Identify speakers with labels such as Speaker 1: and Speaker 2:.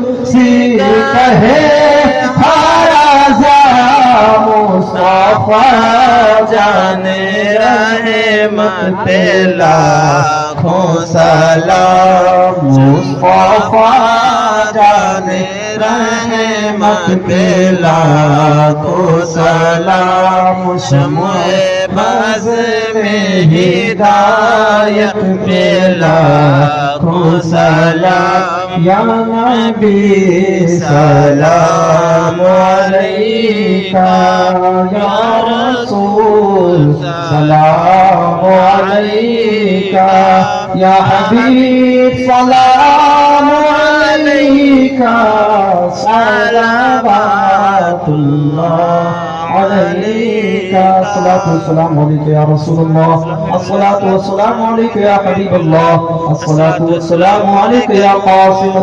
Speaker 1: सी कहे मुस्तफा जाने रहमत पे लाखों सलाम मुस्तफा जाने रहमत पे लाखों सलाम शम्ए बज़ में हिदायत पे लाखों सलाम या नबी सलाम अलैका या रसूल सलाम अलैका या हबीब सलाम अलैका सलावतुल्लाह अलैका अस्सलातु वस्सलामु अलैका या रसूलुल्लाह अस्सलातु वस्सलामु अलैका या हबीबल्लाह अस्सलातु वस्सलामु अलैका या कासिम